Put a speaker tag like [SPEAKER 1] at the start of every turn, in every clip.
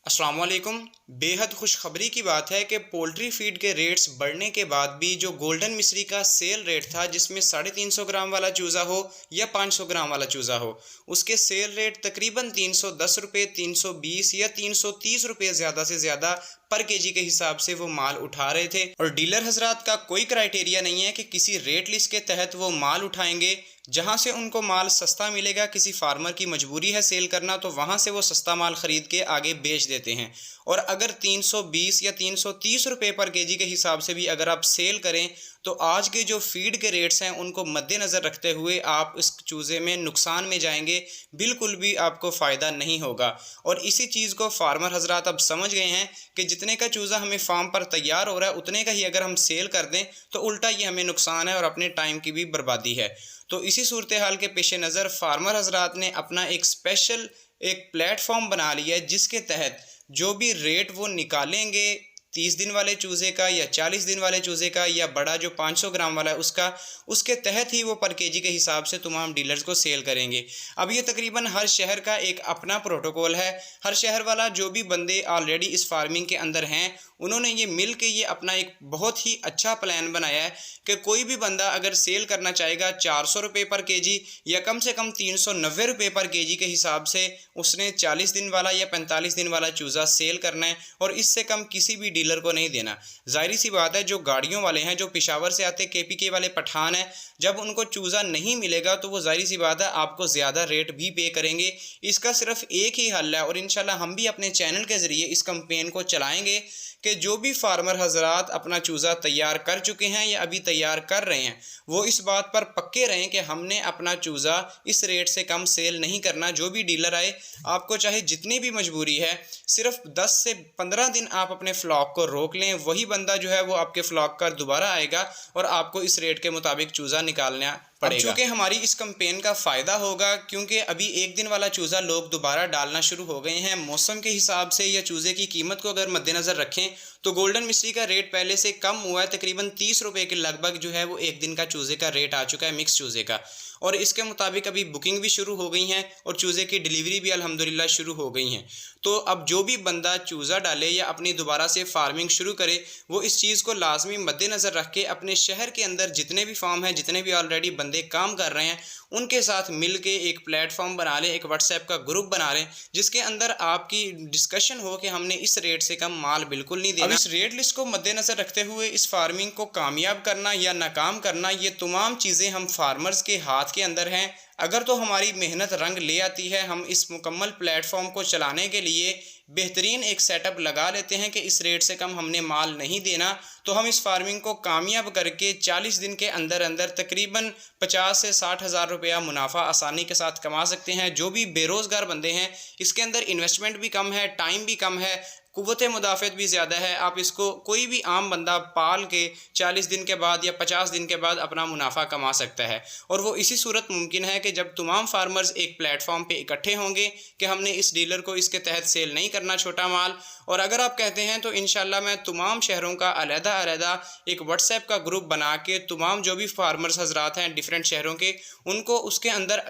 [SPEAKER 1] अस्सलाम वालेकुम। बेहद खुशखबरी की बात है कि पोल्ट्री फीड के रेट्स बढ़ने के बाद भी जो गोल्डन मिस्री का सेल रेट था, जिसमें 350 ग्राम वाला चूज़ा हो या 500 ग्राम वाला चूज़ा हो, उसके सेल रेट तकरीबन 310 रुपये, 320 या 330 रुपये ज़्यादा से ज़्यादा पर केजी के हिसाब से वो माल उठा रहे थे। और डीलर हजरात का कोई क्राइटेरिया नहीं है कि किसी रेट लिस्ट के तहत वो माल उठाएंगे। जहां से उनको माल सस्ता मिलेगा, किसी फार्मर की मजबूरी है सेल करना, तो वहां से वो सस्ता माल खरीद के आगे बेच देते हैं। और अगर 320 या 330 रुपये पर केजी के हिसाब से भी अगर आप सेल करें, तो आज के जो फीड के रेट्स हैं उनको मद्देनज़र रखते हुए आप इस चूज़े में नुकसान में जाएंगे, बिल्कुल भी आपको फ़ायदा नहीं होगा। और इसी चीज़ को फार्मर हजरात अब समझ गए हैं कि जितने का चूज़ा हमें फार्म पर तैयार हो रहा है, उतने का ही अगर हम सेल कर दें तो उल्टा ये हमें नुकसान है और अपने टाइम की भी बर्बादी है। तो इसी सूरत हाल के पेश नज़र फार्मर हजरात ने अपना एक स्पेशल एक प्लेटफॉर्म बना लिया है, जिसके तहत जो भी रेट वो निकालेंगे 30 दिन वाले चूज़े का या 40 दिन वाले चूज़े का या बड़ा जो 500 ग्राम वाला है उसका, उसके तहत ही वो पर केजी के हिसाब से तमाम डीलर्स को सेल करेंगे। अब ये तकरीबन हर शहर का एक अपना प्रोटोकॉल है। हर शहर वाला जो भी बंदे ऑलरेडी इस फार्मिंग के अंदर हैं, उन्होंने ये मिल के ये अपना एक बहुत ही अच्छा प्लान बनाया है कि कोई भी बंदा अगर सेल करना चाहेगा 400 रुपये पर केजी या कम से कम 390 रुपये पर केजी के हिसाब से, उसने 40 दिन वाला या 45 दिन वाला चूज़ा सेल करना है और इससे कम किसी भी डीलर को नहीं देना। जाहिर सी बात है, जो गाड़ियों वाले हैं, जो पेशावर से आते केपीके वाले पठान हैं, जब उनको चूज़ा नहीं मिलेगा तो वो जाहिर सी बात है आपको ज़्यादा रेट भी पे करेंगे। इसका सिर्फ एक ही हल है और इंशाल्लाह हम भी अपने चैनल के ज़रिए इस कैंपेन को चलाएँगे कि जो भी फार्मर हजरात अपना चूज़ा तैयार कर चुके हैं या अभी तैयार कर रहे हैं, वो इस बात पर पक्के रहें कि हमने अपना चूज़ा इस रेट से कम सेल नहीं करना। जो भी डीलर आए, आपको चाहे जितनी भी मजबूरी है, सिर्फ 10 से 15 दिन आप अपने फ्लॉक को रोक लें, वही बंदा जो है वो आपके फ्लॉक पर दोबारा आएगा और आपको इस रेट के मुताबिक चूज़ा निकालना पड़ेगा। चूँकि हमारी इस कैंपेन का फ़ायदा होगा, क्योंकि अभी एक दिन वाला चूज़ा लोग दोबारा डालना शुरू हो गए हैं। मौसम के हिसाब से या चूज़े की कीमत को अगर मद्देनज़र रखें तो गोल्डन मिस्री का रेट पहले से कम हुआ है। तकरीबन 30 रुपये के लगभग जो है वो एक दिन का चूज़े का रेट आ चुका है, मिक्स चूज़े का। और इसके मुताबिक अभी बुकिंग भी शुरू हो गई हैं और चूज़े की डिलीवरी भी अल्हम्दुलिल्लाह शुरू हो गई हैं। तो अब जो भी बंदा चूज़ा डाले या अपनी दोबारा से फार्मिंग शुरू करे, वो इस चीज़ को लाजमी मद्देनज़र रख के अपने शहर के अंदर जितने भी फार्म हैं, जितने भी ऑलरेडी बंदे काम कर रहे हैं, उनके साथ मिल के एक प्लेटफॉर्म बना लें, एक व्हाट्सएप का ग्रुप बना लें, जिसके अंदर आपकी डिस्कशन हो कि हमने इस रेट से कम माल बिल्कुल नहीं देना। अब इस रेट लिस्ट को मद्देनज़र रखते हुए इस फार्मिंग को कामयाब करना या नाकाम करना, ये तमाम चीज़ें हम फार्मर्स के हाथ के अंदर हैं। अगर तो हमारी मेहनत रंग ले आती है, हम इस मुकम्मल प्लेटफॉर्म को चलाने के लिए बेहतरीन एक सेटअप लगा लेते हैं कि इस रेट से कम हमने माल नहीं देना, तो हम इस फार्मिंग को कामयाब करके 40 दिन के अंदर अंदर तकरीबन 50 से 60 हज़ार रुपया मुनाफा आसानी के साथ कमा सकते हैं। जो भी बेरोज़गार बंदे हैं, इसके अंदर इन्वेस्टमेंट भी कम है, टाइम भी कम है, कुव्वत मुदाफ़त भी ज़्यादा है। आप इसको कोई भी आम बंदा पाल के 40 दिन के बाद या 50 दिन के बाद अपना मुनाफा कमा सकता है। और वो इसी सूरत मुमकिन है कि जब तमाम फार्मर्स एक प्लेटफॉर्म पे इकट्ठे होंगे कि हमने इस डीलर को इसके तहत सेल नहीं करना छोटा माल। और अगर आप कहते हैं तो इंशाल्लाह मैं तमाम शहरों का अलग-अलग एक व्हाट्सएप का ग्रुप बना के तमाम जो भी फार्मर्स हजरात हैं डिफरेंट शहरों के, उनको उसके अंदर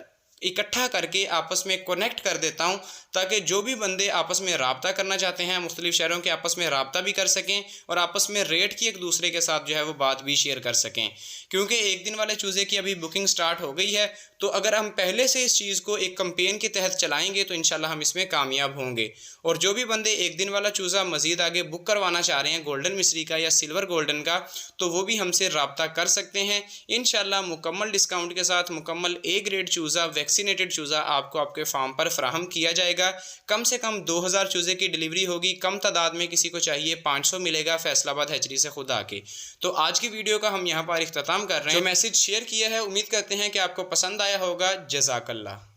[SPEAKER 1] इकट्ठा करके आपस में कनेक्ट कर देता हूं, ताकि जो भी बंदे आपस में रब्ता करना चाहते हैं, मुख्तलिफ शहरों के आपस में रब्ता भी कर सकें और आपस में रेट की एक दूसरे के साथ जो है वो बात भी शेयर कर सकें। क्योंकि एक दिन वाले चूज़े की अभी बुकिंग स्टार्ट हो गई है, तो अगर हम पहले से इस चीज़ को एक कैंपेन के तहत चलाएँगे तो इंशाल्लाह हम इसमें कामयाब होंगे। और जो भी बंदे एक दिन वाला चूज़ा मज़ीद आगे बुक करवाना चाह रहे हैं, गोल्डन मिस्री का या सिल्वर गोल्डन का, तो वो भी हमसे रब्ता कर सकते हैं। इंशाल्लाह मुकम्मल डिस्काउंट के साथ मुकम्मल ए ग्रेड चूज़ा, वैक्सीनेटेड चूज़ा आपको आपके फार्म पर फराहम किया जाएगा। कम से कम 2000 चूज़े की डिलीवरी होगी, कम तादाद में किसी को चाहिए 500 मिलेगा फैसलाबाद हैचरी से खुद आके। तो आज की वीडियो का हम यहाँ पर इख्तिताम कर रहे हैं। जो मैसेज शेयर किया है, उम्मीद करते हैं कि आपको पसंद आया होगा। जज़ाकल्लाह।